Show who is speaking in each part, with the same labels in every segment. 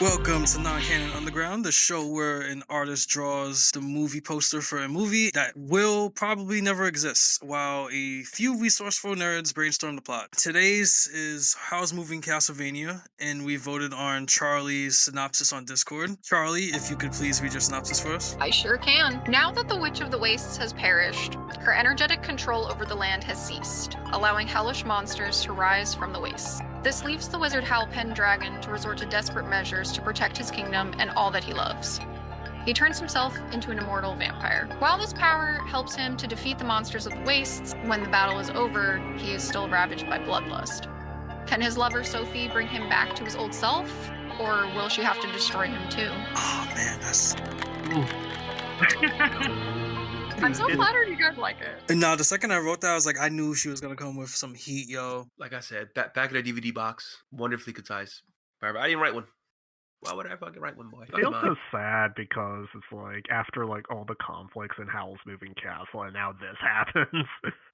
Speaker 1: Welcome to Non-Canon Underground, the show where an artist draws the movie poster for a movie that will probably never exist, while a few resourceful nerds brainstorm the plot. Today's is How's Moving Castlevania, and we voted on Charlie's synopsis on Discord. Charlie, if you could please read your synopsis for us.
Speaker 2: I sure can. Now that the Witch of the Wastes has perished, her energetic control over the land has ceased, allowing hellish monsters to rise from the wastes. This leaves the wizard Howl Pendragon to resort to desperate measures to protect his kingdom and all that he loves. He turns himself into an immortal vampire. While this power helps him to defeat the monsters of the wastes, when the battle is over, he is still ravaged by bloodlust. Can his lover Sophie bring him back to his old self, or will she have to destroy him too?
Speaker 1: Oh man, that's...
Speaker 2: I'm so flattered you guys like it.
Speaker 1: And now, the second I wrote that, I was like, I knew she was gonna come with some heat, yo.
Speaker 3: Like I said, back in the DVD box, wonderfully concise. I didn't write one. Why would I fucking write one, boy?
Speaker 4: I feel so sad because it's like after like all the conflicts in Howl's Moving Castle, and now this happens.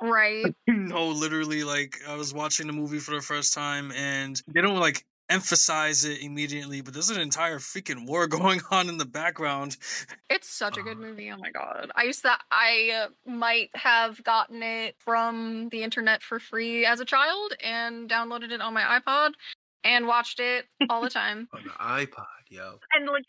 Speaker 2: Right.
Speaker 1: No, literally, like, I was watching the movie for the first time, and they don't like emphasize it immediately, but there's an entire freaking war going on in the background.
Speaker 2: It's such a good movie. Oh my god. I might have gotten it from the internet for free as a child and downloaded it on my iPod and watched it all the time.
Speaker 3: On the iPod, yo.
Speaker 2: And look,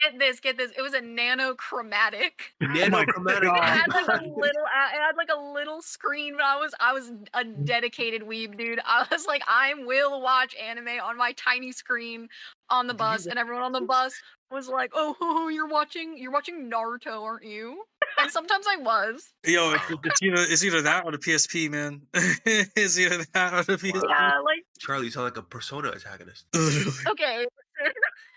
Speaker 2: get this. It was a nanochromatic.
Speaker 3: Nanochromatic.
Speaker 2: It had like a little screen, but I was a dedicated weeb, dude. I was like, I will watch anime on my tiny screen on the bus, and everyone on the bus was like, "Oh, you're watching Naruto, aren't you?" And sometimes I was.
Speaker 1: Yo, it's either that or the PSP, man. It's either that or the PSP.
Speaker 2: Yeah, like
Speaker 3: Charlie, you sound like a Persona antagonist.
Speaker 2: okay.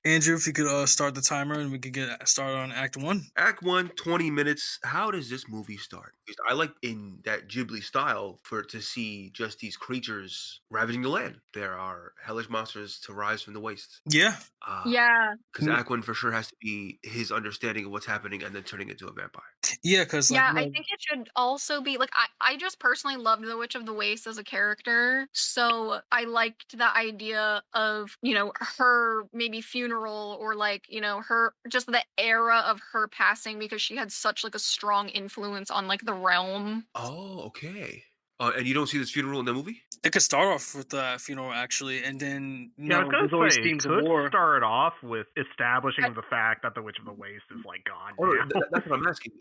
Speaker 1: Andrew, if you could start the timer and we could get started on Act 1.
Speaker 3: Act 1, 20 minutes. How does this movie start? Because I like in that Ghibli style for to see just these creatures ravaging the land. There are hellish monsters to rise from the wastes.
Speaker 1: Yeah.
Speaker 2: Yeah.
Speaker 3: Because Act 1 for sure has to be his understanding of what's happening and then turning into a vampire.
Speaker 1: Yeah, because
Speaker 2: I think it should also be like I just personally loved the Witch of the Waste as a character, so I liked the idea of, you know, her maybe funeral or like, you know, her just the era of her passing because she had such like a strong influence on like the realm.
Speaker 3: Oh, okay. And you don't see this funeral in the movie?
Speaker 1: it could start off with the funeral actually, and then
Speaker 4: I was
Speaker 1: there's always
Speaker 4: say,
Speaker 1: themes of
Speaker 4: could
Speaker 1: war.
Speaker 4: start off with establishing the fact that the Witch of the Waste is like gone.
Speaker 3: Oh,
Speaker 4: now.
Speaker 3: that's what I'm asking.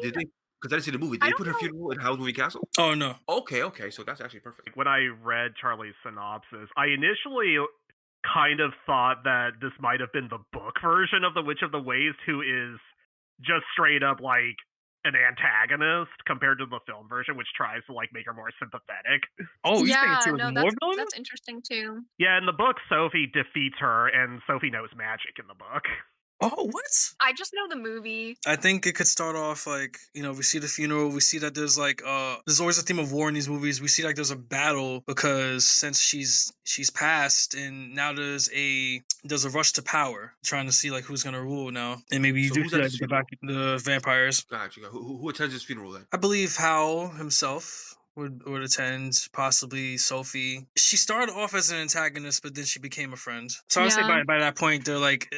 Speaker 3: Did they? Because I didn't see the movie. Did they put her funeral in Howl's Moving Castle?
Speaker 1: Oh no.
Speaker 3: Okay. So that's actually perfect.
Speaker 4: When I read Charlie's synopsis, I initially kind of thought that this might have been the book version of the Witch of the Waste, who is just straight up like an antagonist compared to the film version, which tries to like make her more sympathetic.
Speaker 1: Oh, you think she was more
Speaker 2: that's
Speaker 1: villainous?
Speaker 2: that's interesting too.
Speaker 4: Yeah, in the book, Sophie defeats her, and Sophie knows magic in the book.
Speaker 1: Oh, what?
Speaker 2: I just know the movie.
Speaker 1: I think it could start off like, we see the funeral, we see that there's like there's always a theme of war in these movies. We see like there's a battle because since she's passed, and now there's a rush to power, trying to see like who's gonna rule now. And maybe you
Speaker 3: So
Speaker 1: do
Speaker 3: who's
Speaker 1: see
Speaker 3: at
Speaker 1: like,
Speaker 3: this
Speaker 1: the back the vampires.
Speaker 3: Gotcha. Who attends this funeral then?
Speaker 1: I believe Howl himself would attend, possibly Sophie. She started off as an antagonist, but then she became a friend. So I would say by that point, they're like,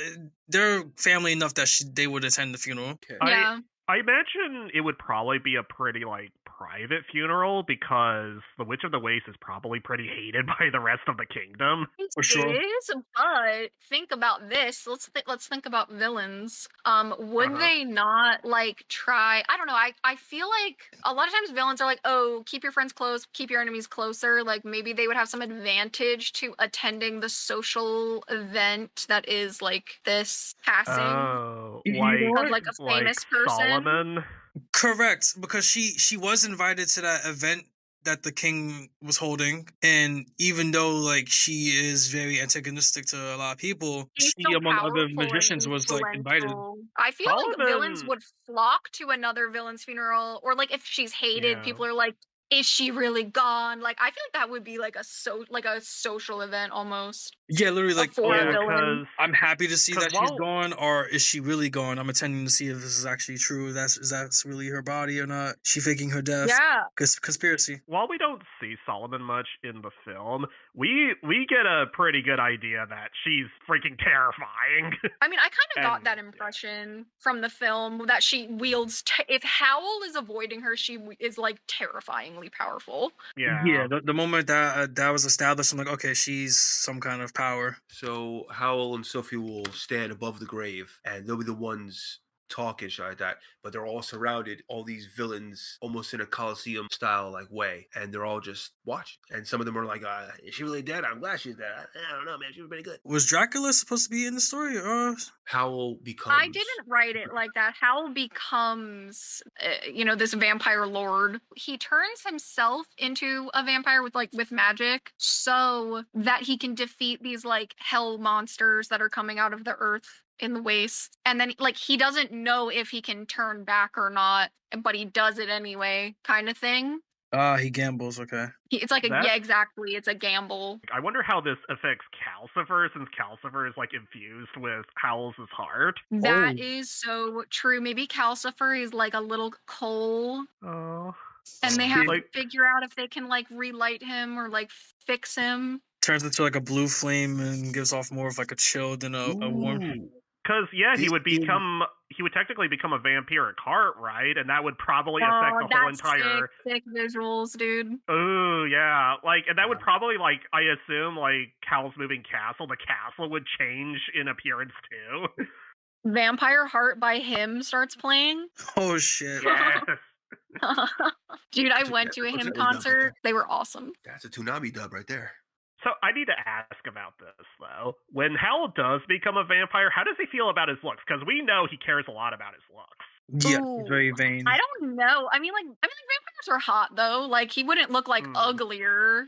Speaker 1: they're family enough that they would attend the funeral.
Speaker 3: Okay.
Speaker 2: Yeah.
Speaker 4: I imagine it would probably be a pretty, like, private funeral because the Witch of the Waste is probably pretty hated by the rest of the kingdom.
Speaker 1: For sure.
Speaker 2: It is, but think about this. Let's think about villains. Would they not like try? I don't know. I feel like a lot of times villains are like, oh, keep your friends close, keep your enemies closer. Like maybe they would have some advantage to attending the social event that is like this passing
Speaker 4: Oh,
Speaker 2: of like a famous person.
Speaker 4: Solomon?
Speaker 1: Correct, because she was invited to that event that the king was holding, and even though like she is very antagonistic to a lot of people,
Speaker 2: She's
Speaker 1: she
Speaker 2: so
Speaker 1: among other
Speaker 2: powerful and
Speaker 1: magicians was like invited.
Speaker 2: influential. I feel like
Speaker 4: Solomon-
Speaker 2: villains would flock to another villain's funeral, or like if she's hated,
Speaker 4: Yeah.
Speaker 2: people are like, is she really gone? Like, I feel like that would be like a social event almost.
Speaker 1: Yeah, literally, like,
Speaker 2: For a
Speaker 1: oh,
Speaker 2: villain.
Speaker 1: I'm happy to see
Speaker 4: 'cause
Speaker 1: that she's
Speaker 4: while-
Speaker 1: gone, or is she really gone? I'm attending to see if this is actually true. That's really her body or not? She faking her death?
Speaker 2: Yeah.
Speaker 1: Conspiracy.
Speaker 4: While we don't see Solomon much in the film, we get a pretty good idea that she's freaking terrifying.
Speaker 2: I mean, I kind of got
Speaker 4: And-
Speaker 2: that impression from the film that she wields. If Howl is avoiding her, she is like terrifyingly powerful.
Speaker 1: Yeah. The moment that was established, I'm like, okay, she's some kind of power.
Speaker 3: So Howl and Sophie will stand above the grave, and they'll be the ones talking shit like that. But they're all surrounded, all these villains, almost in a Colosseum style like way, and they're all just watching. And some of them are like, "Is she really dead? I'm glad she's dead. I don't know, man. She was pretty good."
Speaker 1: Was Dracula supposed to be in the story, or
Speaker 3: Howl becomes.
Speaker 2: I didn't write it like that. Howl becomes, this vampire lord. He turns himself into a vampire with magic, so that he can defeat these like hell monsters that are coming out of the earth in the waste. And then like he doesn't know if he can turn back or not, but he does it anyway, kind of thing.
Speaker 1: he gambles? Okay.
Speaker 2: It's like
Speaker 4: That-
Speaker 2: exactly. It's a gamble.
Speaker 4: I wonder how this affects Calcifer, since Calcifer is like infused with Howls' heart.
Speaker 2: That
Speaker 1: Oh.
Speaker 2: is so true. Maybe Calcifer is like a little coal.
Speaker 4: Oh.
Speaker 2: And they have
Speaker 4: Like-
Speaker 2: to figure out if they can like relight him or like fix him.
Speaker 1: Turns into like a blue flame and gives off more of like a chill than a warm.
Speaker 3: Ooh.
Speaker 4: Because he
Speaker 3: This
Speaker 4: would technically become a vampiric heart, right? And that would probably affect the whole entire.
Speaker 2: sick visuals, dude.
Speaker 4: Oh yeah, like, and that would probably, like, I assume, like, Howl's Moving Castle, the castle would change in appearance too.
Speaker 2: Vampire Heart by him starts playing.
Speaker 1: Oh shit.
Speaker 4: Yes.
Speaker 2: Dude, I went to a
Speaker 3: What's
Speaker 2: him
Speaker 3: that dub right
Speaker 2: concert.
Speaker 3: there?
Speaker 2: They were awesome.
Speaker 3: That's a Toonami dub right there.
Speaker 4: So I need to ask about this though. When Howl does become a vampire, how does he feel about his looks? Because we know he cares a lot about his looks.
Speaker 1: Yeah,
Speaker 2: Ooh.
Speaker 1: he's very vain.
Speaker 2: I don't know. I mean, vampires are hot though. Like, he wouldn't look like uglier.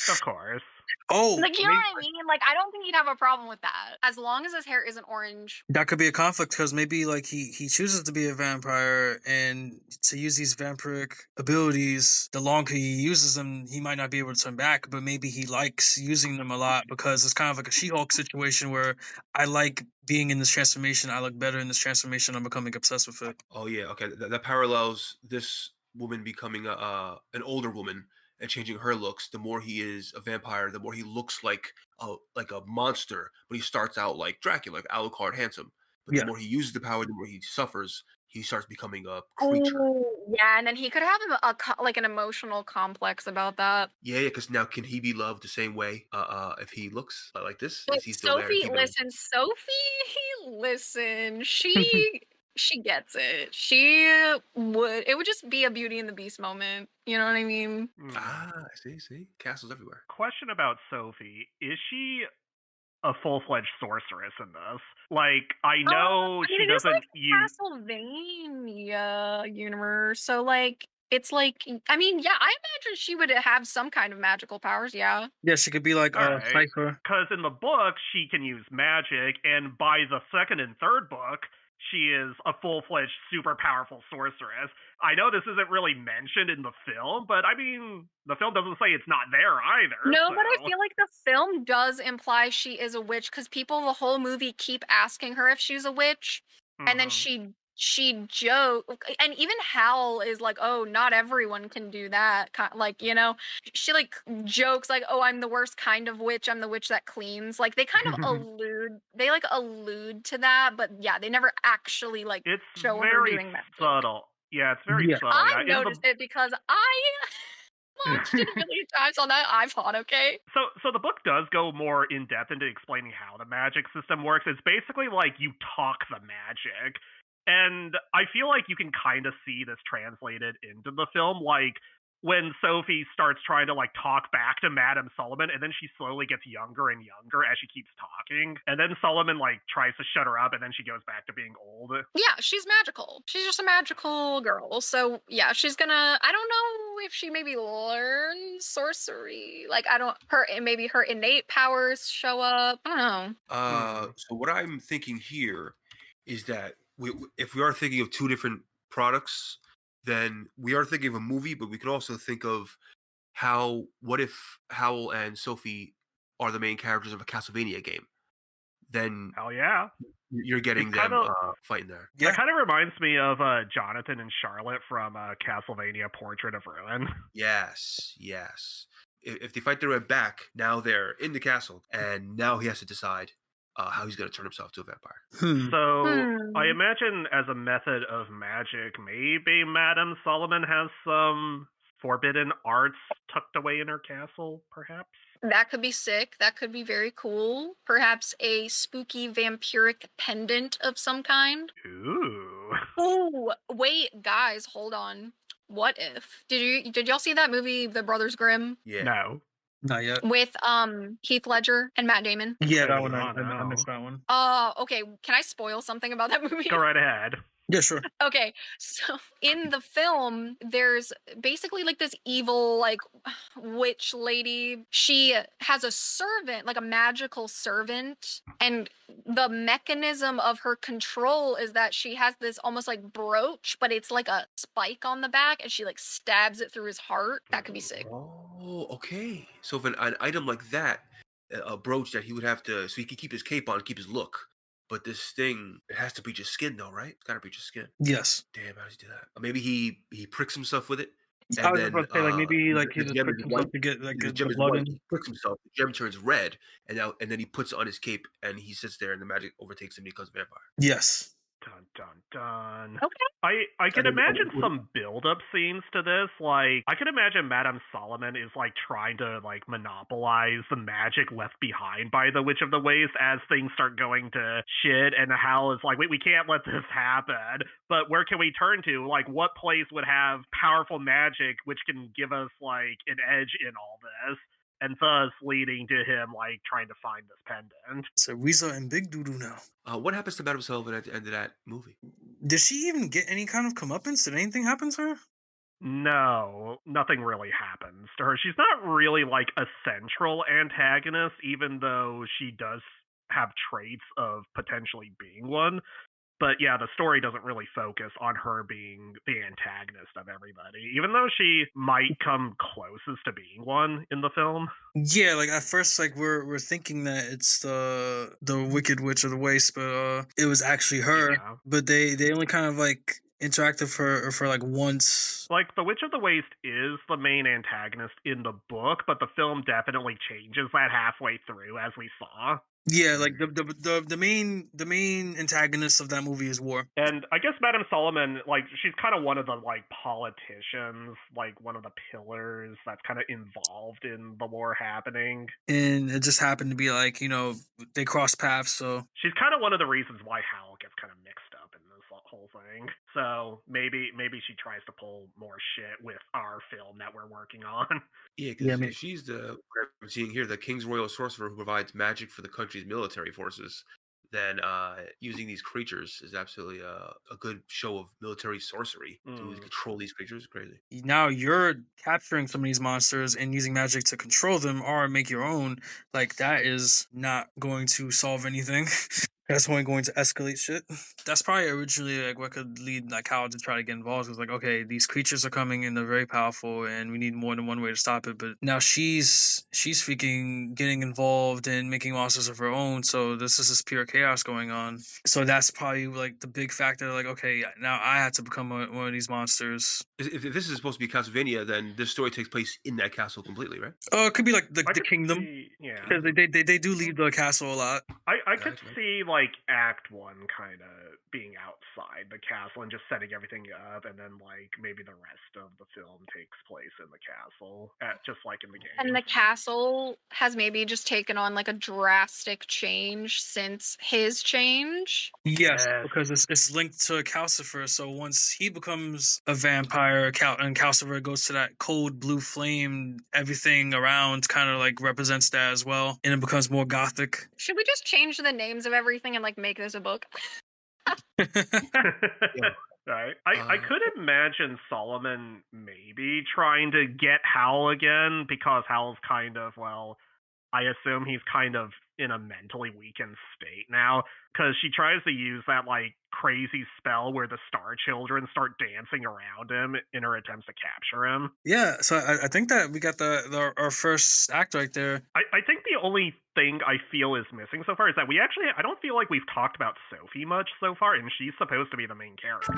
Speaker 4: Of course.
Speaker 1: Oh,
Speaker 2: Like, you know what I mean? Like, I don't think he'd have a problem with that. As long as his hair isn't orange.
Speaker 1: that could be a conflict because maybe like he chooses to be a vampire and to use these vampiric abilities. The longer he uses them, he might not be able to turn back. But maybe he likes using them a lot because it's kind of like a She-Hulk situation where I like being in this transformation. I look better in this transformation. I'm becoming obsessed with it.
Speaker 3: Oh yeah, okay. That parallels this woman becoming an older woman and changing her looks. The more he is a vampire, the more he looks like a monster. But he starts out like Dracula, like Alucard, handsome. But
Speaker 1: Yeah.
Speaker 3: the more he uses the power, the more he suffers. He starts becoming a creature.
Speaker 2: Oh, yeah, and then he could have an emotional complex about that.
Speaker 3: Yeah, because now can he be loved the same way? If he looks like this,
Speaker 2: But
Speaker 3: is he still there?
Speaker 2: Sophie, listen. She gets it. It would just be a Beauty and the Beast moment. You know what I mean?
Speaker 3: Ah, see, castles everywhere.
Speaker 4: Question about Sophie: is she a full-fledged sorceress in this? Like, I know
Speaker 2: I mean,
Speaker 4: she
Speaker 2: it is
Speaker 4: doesn't
Speaker 2: like
Speaker 4: use.
Speaker 2: Castlevania universe, so like it's like, I mean, yeah, I imagine she would have some kind of magical powers. Yeah.
Speaker 1: Yeah, she could be like a
Speaker 4: Alright.
Speaker 1: Cypher.
Speaker 4: Because in the book, she can use magic, and by the second and third book, she is a full-fledged, super powerful sorceress. I know this isn't really mentioned in the film, but I mean, the film doesn't say it's not there either.
Speaker 2: No, but I
Speaker 4: so-
Speaker 2: feel like the film does imply she is a witch because people the whole movie keep asking her if she's a witch, and then
Speaker 4: Mhm.
Speaker 2: she joke, and even Howl is like, oh, not everyone can do that. Like, she like jokes like, oh, I'm the worst kind of witch. I'm the witch that cleans. Like, they kind of allude to that, but yeah, they never actually like
Speaker 4: It's
Speaker 2: show her
Speaker 4: very
Speaker 2: doing magic.
Speaker 4: subtle. Yeah, it's very
Speaker 1: Yeah.
Speaker 4: subtle.
Speaker 2: I
Speaker 4: In the-
Speaker 2: noticed it because I watched it a million times on that iPod. Okay.
Speaker 4: So the book does go more in depth into explaining how the magic system works. It's basically like you talk the magic. And I feel like you can kind of see this translated into the film, like when Sophie starts trying to like talk back to Madame Solomon, and then she slowly gets younger and younger as she keeps talking. And then Solomon like tries to shut her up, and then she goes back to being old.
Speaker 2: Yeah, she's magical. She's just a magical girl. So yeah, she's gonna. I don't know if she maybe learns sorcery. Like, maybe her innate powers show up. I don't know.
Speaker 3: So what I'm thinking here is that if we are thinking of two different products, then we are thinking of a movie, but we can also think of what if Howl and Sophie are the main characters of a Castlevania game? Then
Speaker 4: Hell yeah.
Speaker 3: you're getting
Speaker 4: It's
Speaker 3: them
Speaker 4: kinda-
Speaker 3: fighting there.
Speaker 1: Yeah.
Speaker 4: That kind of reminds me of Jonathan and Charlotte from Castlevania Portrait of Ruin.
Speaker 3: Yes, yes. If they fight their way back, now they're in the castle, and now he has to decide how he's going to turn himself to a vampire.
Speaker 4: So I imagine as a method of magic, maybe Madame Solomon has some forbidden arts tucked away in her castle, perhaps?
Speaker 2: That could be sick. That could be very cool. Perhaps a spooky vampiric pendant of some kind.
Speaker 4: Ooh.
Speaker 2: Oh, wait, guys, hold on. What if? Did y'all see that movie, The Brothers Grimm,
Speaker 3: Yeah.
Speaker 4: No.
Speaker 1: Not yet.
Speaker 2: with Heath Ledger and Matt Damon?
Speaker 1: Yeah,
Speaker 4: I
Speaker 1: that
Speaker 4: do
Speaker 1: one.
Speaker 4: not
Speaker 1: I
Speaker 4: know.
Speaker 1: missed that one.
Speaker 2: Okay, can I spoil something about that movie?
Speaker 4: Go right ahead.
Speaker 1: Yeah, sure.
Speaker 2: Okay, so in the film, there's basically like this evil, like, witch lady. She has a servant, like a magical servant, and the mechanism of her control is that she has this almost like brooch, but it's like a spike on the back, and she like stabs it through his heart. That could be sick.
Speaker 3: Oh, okay. So if an item like that, a brooch that he would have to, so he could keep his cape on, keep his look. But this thing, it has to be just skin, though, right? It's got to be just skin.
Speaker 1: Yes.
Speaker 3: Damn, how does he do that? Maybe he pricks himself with it.
Speaker 1: I was just about to say, like, maybe like he
Speaker 3: the
Speaker 1: just
Speaker 3: gem
Speaker 1: pricks
Speaker 3: is
Speaker 1: himself
Speaker 3: white.
Speaker 1: to get like
Speaker 3: The
Speaker 1: the
Speaker 3: gem is
Speaker 1: blood
Speaker 3: white.
Speaker 1: in.
Speaker 3: He pricks himself. The gem turns red, and then he puts it on his cape, and he sits there, and the magic overtakes him. And he becomes a vampire.
Speaker 1: Yes.
Speaker 4: Dun dun dun.
Speaker 2: Okay.
Speaker 4: I can
Speaker 3: mean,
Speaker 4: imagine
Speaker 3: would-
Speaker 4: some build-up scenes to this. Like, I can imagine Madame Solomon is like trying to like monopolize the magic left behind by the Witch of the Waste as things start going to shit, and Hal is like, wait, we can't let this happen. But where can we turn to? Like, what place would have powerful magic which can give us like an edge in all this? And thus leading to him like trying to find this pendant.
Speaker 1: So Weezer and Big Doodoo now.
Speaker 3: What happens to Madame Sullivan at the end of that movie?
Speaker 1: Did she even get any kind of comeuppance? Did anything happen to her?
Speaker 4: No, nothing really happens to her. She's not really like a central antagonist, even though she does have traits of potentially being one. But yeah, the story doesn't really focus on her being the antagonist of everybody, even though she might come closest to being one in the film.
Speaker 1: Yeah, like at first, like we're thinking that it's the Wicked Witch of the Waste, but it was actually her.
Speaker 4: Yeah.
Speaker 1: But they only kind of like interacted for like once.
Speaker 4: Like, the Witch of the Waste is the main antagonist in the book, but the film definitely changes that halfway through, as we saw.
Speaker 1: Yeah, like the main antagonist of that movie is War.
Speaker 4: And I guess Madame Solomon, like, she's kind of one of the, like, politicians, like, one of the pillars that's kind of involved in the war happening.
Speaker 1: And it just happened to be like, they crossed paths, so
Speaker 4: She's kind of one of the reasons why Howl gets kind of mixed up in this whole thing. So maybe she tries to pull more shit with our film that we're working on.
Speaker 3: Yeah, because
Speaker 1: Yeah, I mean-
Speaker 3: she's what I'm seeing here, the King's Royal Sorcerer who provides magic for the country's military forces. Then using these creatures is absolutely a good show of military sorcery to control these creatures. Crazy.
Speaker 1: now you're capturing some of these monsters and using magic to control them or make your own. Like, that is not going to solve anything. That's only going to escalate shit. That's probably originally like what could lead like Howard to try to get involved. It's like, okay, these creatures are coming and they're very powerful and we need more than one way to stop it. But now she's freaking getting involved and making monsters of her own. So this is pure chaos going on. So that's probably like the big factor. Like, okay, now I have to become one of these monsters.
Speaker 3: If this is supposed to be Castlevania, then this story takes place in that castle completely, right?
Speaker 1: Oh, it could be like the
Speaker 4: I could
Speaker 1: kingdom.
Speaker 4: see- yeah.
Speaker 1: Because they do leave the castle a lot.
Speaker 4: I could
Speaker 3: Gotcha.
Speaker 4: see like Act 1 kind of being outside the castle and just setting everything up, and then like maybe the rest of the film takes place in the castle, just like in the game.
Speaker 2: And the castle has maybe just taken on like a drastic change since his change.
Speaker 1: Yes,
Speaker 4: Yes.
Speaker 1: because it's linked to Calcifer. So once he becomes a vampire, and Calcifer goes to that cold blue flame, everything around kind of like represents that as well, and it becomes more gothic.
Speaker 2: Should we just change the names of everything and like make this a book?
Speaker 4: Right. I could imagine Solomon maybe trying to get Howl again, because Howl's kind of, well, I assume he's kind of in a mentally weakened state now, because she tries to use that like crazy spell where the Star Children start dancing around him in her attempts to capture him.
Speaker 1: Yeah, so I think that we got our first act right there.
Speaker 4: I think the only thing I feel is missing so far is that I don't feel like we've talked about Sophie much so far, and she's supposed to be the main character.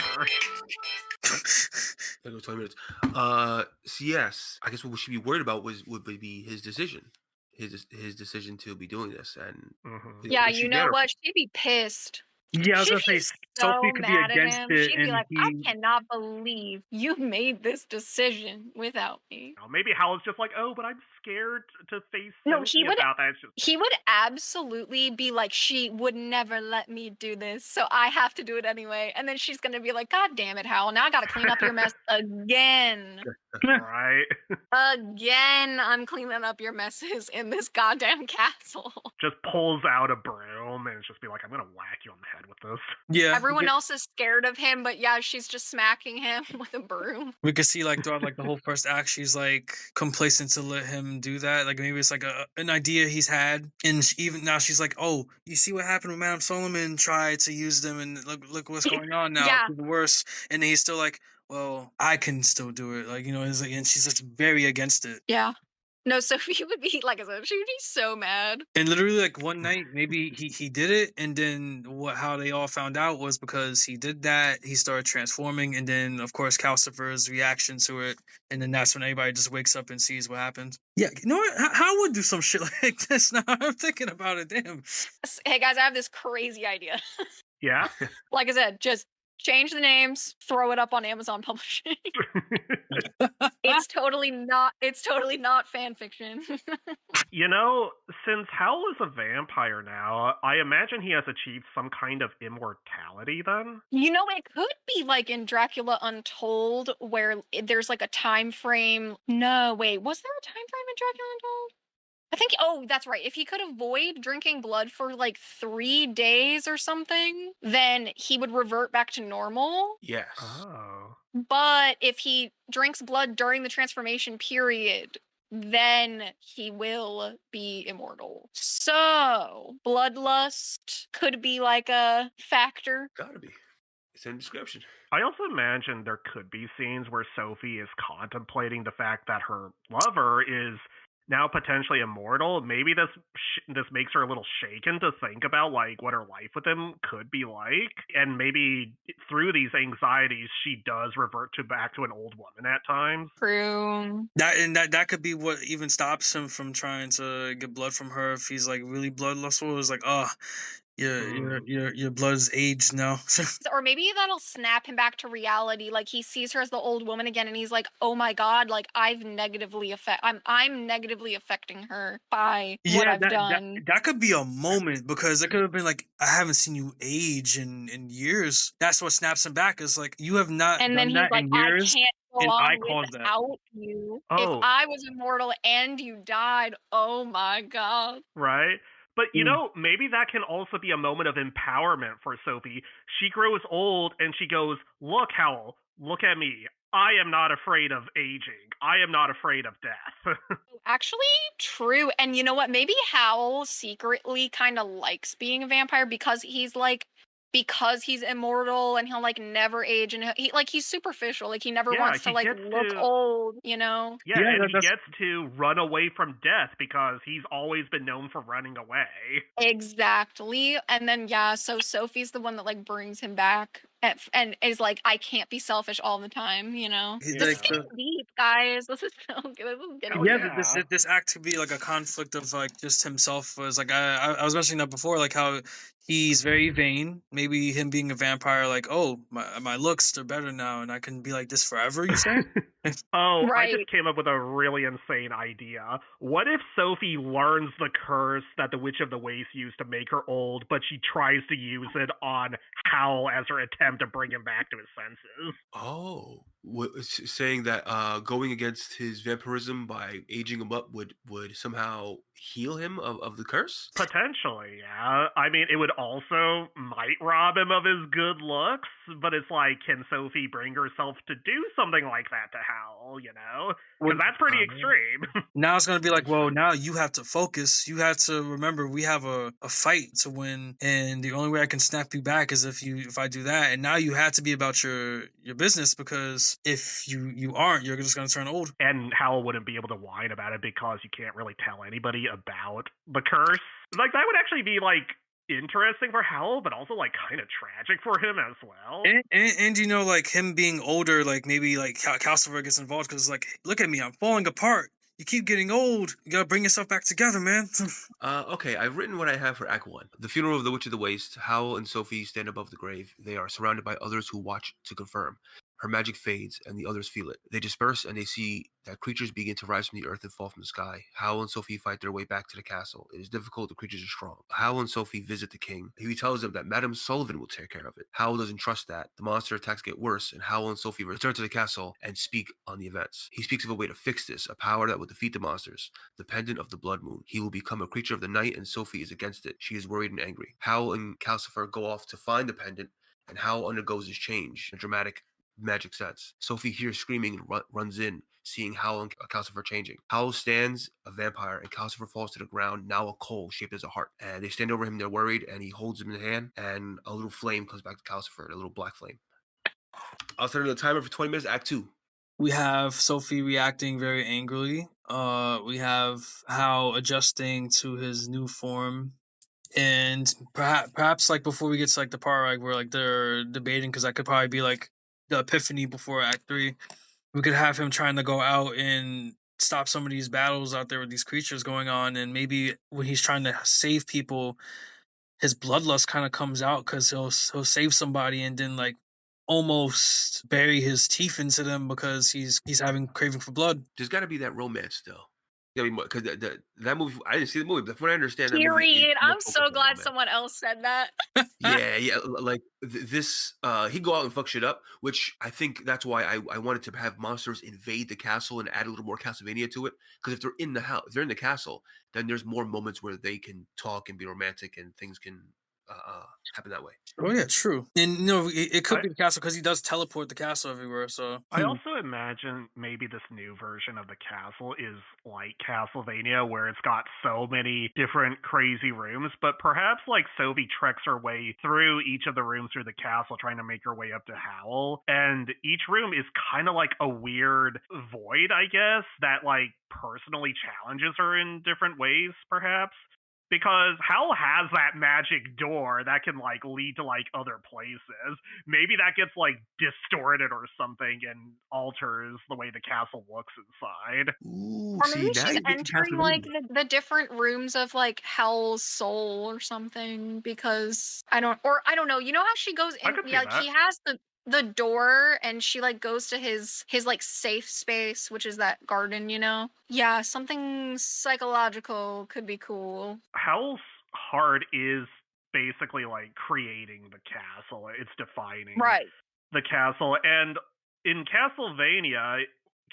Speaker 3: There goes 20 minutes. So yes, I guess what we should be worried about would be his decision. His decision to be doing this, and
Speaker 2: Yeah,
Speaker 3: we should
Speaker 2: you
Speaker 3: get
Speaker 2: know
Speaker 3: her-
Speaker 2: what? She'd be pissed.
Speaker 1: Yeah, I was
Speaker 2: She'd
Speaker 1: gonna
Speaker 2: be
Speaker 1: say
Speaker 2: so
Speaker 1: Sophie could be
Speaker 2: mad at
Speaker 1: against
Speaker 2: him.
Speaker 1: it,
Speaker 2: She'd be
Speaker 1: and
Speaker 2: like, I
Speaker 1: he.
Speaker 2: cannot believe you made this decision without me.
Speaker 4: Maybe Howl's just like, oh, but I'm scared to face
Speaker 2: No,
Speaker 4: Sophie
Speaker 2: he would-
Speaker 4: about that. It's just,
Speaker 2: He would absolutely be like, she would never let me do this, so I have to do it anyway. And then she's gonna be like, God damn it, Howl, now I gotta clean up your mess again.
Speaker 4: right?
Speaker 2: Again, I'm cleaning up your messes in this goddamn castle.
Speaker 4: Just pulls out a broom and just be like, I'm gonna whack you on the head with this.
Speaker 1: Yeah,
Speaker 2: Everyone else is scared of him, but yeah, she's just smacking him with a broom.
Speaker 1: we could see like throughout like the whole first act, she's like complacent to let him do that. Like maybe it's like an idea he's had, and even now she's like, "Oh, you see what happened when Madame Solomon tried to use them, and look what's going on now.
Speaker 2: Yeah.
Speaker 1: It's even worse." And he's still like, "Well, I can still do it." Like it's like, and she's just very against it.
Speaker 2: Yeah. No, Sophie would be, like I said, she would be so mad.
Speaker 1: And literally, like one night, maybe he did it, and then how they all found out was because he did that. He started transforming, and then of course Calcifer's reaction to it, and then that's when everybody just wakes up and sees what happened. Yeah, you know what? How would do some shit like this? Now I'm thinking about it. Damn.
Speaker 2: Hey guys, I have this crazy idea.
Speaker 4: Yeah?
Speaker 2: Like I said, just change the names, throw it up on Amazon Publishing. It's totally not fan fiction.
Speaker 4: You know, since Howl is a vampire now, I imagine he has achieved some kind of immortality then?
Speaker 2: You know, it could be like in Dracula Untold, where there's like a time frame. No, wait, was there a time frame in Dracula Untold? I think, oh, that's right. If he could avoid drinking blood for like 3 days or something, then he would revert back to normal.
Speaker 3: Yes.
Speaker 4: Oh.
Speaker 2: But if he drinks blood during the transformation period, then he will be immortal. So, bloodlust could be like a factor.
Speaker 3: Gotta be. It's in the description.
Speaker 4: I also imagine there could be scenes where Sophie is contemplating the fact that her lover is now potentially immortal. Maybe this makes her a little shaken to think about like what her life with him could be like, and maybe through these anxieties she does revert back to an old woman at times.
Speaker 2: True.
Speaker 1: That could be what even stops him from trying to get blood from her if he's like really bloodlustful. It's like, oh, your blood's aged now.
Speaker 2: Or maybe that'll snap him back to reality. Like he sees her as the old woman again, and he's like, "Oh my god! Like I'm negatively affecting her by what I've done."
Speaker 1: That could be a moment, because it could have been like, I haven't seen you age in years. That's what snaps him back. Is like, you have not
Speaker 2: And
Speaker 1: done
Speaker 2: then he's
Speaker 1: that
Speaker 2: like,
Speaker 1: in
Speaker 2: "I
Speaker 1: years.
Speaker 2: can't go
Speaker 1: and I
Speaker 2: on
Speaker 1: caused that."
Speaker 2: without you.
Speaker 4: Oh.
Speaker 2: If I was immortal and you died, oh my god!"
Speaker 4: Right? But, you know, maybe that can also be a moment of empowerment for Sophie. She grows old and she goes, look, Howl, look at me. I am not afraid of aging. I am not afraid of death.
Speaker 2: Actually, true. And you know what? Maybe Howl secretly kind of likes being a vampire because he's immortal and he'll like never age, and he's superficial. Like he never wants to like look old, you know?
Speaker 4: Yeah, and he gets to run away from death because he's always been known for running away.
Speaker 2: Exactly. And then so Sophie's the one that like brings him back and is like, I can't be selfish all the time, you know? This is getting deep, guys. This is so good. This is getting
Speaker 1: This act could be like a conflict of like just himself. Was like I was mentioning that before, like how he's very vain. Maybe him being a vampire, like, oh, my looks are better now, and I can be like this forever. You say?
Speaker 4: I just came up with a really insane idea. What if Sophie learns the curse that the Witch of the Waste used to make her old, but she tries to use it on Howl as her attempt to bring him back to his senses?
Speaker 3: Oh, saying that going against his vampirism by aging him up would somehow heal him of the curse?
Speaker 4: Potentially, yeah. I mean, it would also might rob him of his good looks, but it's like, can Sophie bring herself to do something like that to Howl? castle, you know?
Speaker 1: Well,
Speaker 4: Because that's pretty extreme.
Speaker 1: now it's gonna be like,
Speaker 3: That's
Speaker 1: well,
Speaker 3: right.
Speaker 1: now you have to focus. You have to remember we have a fight to win, and the only way I can snap you back is if I do that. And now you have to be about your business, because if you aren't, you're just gonna turn old.
Speaker 4: And Howl wouldn't be able to whine about it because you can't really tell anybody about the curse. Like, that would actually be, like, interesting for Howl, but also, like, kind of tragic for him as well.
Speaker 1: And you know, like him being older, like maybe like Calcifer gets involved because like, look at me, I'm falling apart. You keep getting old. You gotta bring yourself back together, man.
Speaker 3: Okay, I've written what I have for Act 1. The funeral of the Witch of the Waste. Howl and Sophie stand above the grave. They are surrounded by others who watch to confirm. Her magic fades, and the others feel it. They disperse, and they see that creatures begin to rise from the earth and fall from the sky. Howl and Sophie fight their way back to the castle. It is difficult, the creatures are strong. Howl and Sophie visit the king. He tells them that Madame Sullivan will take care of it. Howl doesn't trust that. The monster attacks get worse, and Howl and Sophie return to the castle and speak on the events. He speaks of a way to fix this, a power that will defeat the monsters. The pendant of the blood moon. He will become a creature of the night, and Sophie is against it. She is worried and angry. Howl and Calcifer go off to find the pendant, and Howl undergoes his change, a dramatic magic sense. Sophie hears screaming and runs in, seeing Howl and Calcifer changing. Howl stands, a vampire, and Calcifer falls to the ground, now a coal shaped as a heart. And they stand over him, they're worried, and he holds him in the hand, and a little flame comes back to Calcifer, a little black flame. I'll set the timer for 20 minutes, Act 2.
Speaker 1: We have Sophie reacting very angrily. We have Hal adjusting to his new form. And perhaps like before we get to like the part like where like they're debating, because that could probably be like the epiphany before Act 3. We could have him trying to go out and stop some of these battles out there with these creatures going on, and maybe when he's trying to save people, his bloodlust kind of comes out because he'll save somebody and then like almost bury his teeth into them because he's having craving for blood.
Speaker 3: There's got to be that romance, though. Because that movie, I didn't see the movie, but from what I understand, that movie
Speaker 2: Period.
Speaker 3: is more
Speaker 2: I'm so
Speaker 3: focused on
Speaker 2: glad
Speaker 3: romance.
Speaker 2: someone else said that.
Speaker 3: Yeah, like this, he'd go out and fuck shit up, which I think that's why I wanted to have monsters invade the castle and add a little more Castlevania to it. Because if they're in the house, if they're in the castle, then there's more moments where they can talk and be romantic, and things can happen that way.
Speaker 1: Oh yeah, true. And you know, it could be the castle because he does teleport the castle everywhere. So
Speaker 4: I also imagine maybe this new version of the castle is like Castlevania, where it's got so many different crazy rooms, but perhaps like Sophie treks her way through each of the rooms through the castle, trying to make her way up to Howl, and each room is kind of like a weird void, I guess, that like personally challenges her in different ways, perhaps. Because Howl has that magic door that can like lead to like other places. Maybe that gets like distorted or something and alters the way the castle looks inside.
Speaker 3: Ooh,
Speaker 2: Or
Speaker 3: see,
Speaker 2: maybe
Speaker 3: now
Speaker 2: she's
Speaker 3: you're getting
Speaker 2: entering like
Speaker 3: Castlevania.
Speaker 2: the different rooms of like Howl's soul or something, because I don't know. You know how she goes
Speaker 4: I
Speaker 2: in,
Speaker 4: could see
Speaker 2: like
Speaker 4: that.
Speaker 2: he has the door and she like goes to his like safe space, which is that garden, you know? Yeah, something psychological could be cool.
Speaker 4: Howl's heart is basically like creating the castle. It's defining
Speaker 2: Right.
Speaker 4: the castle. And in Castlevania,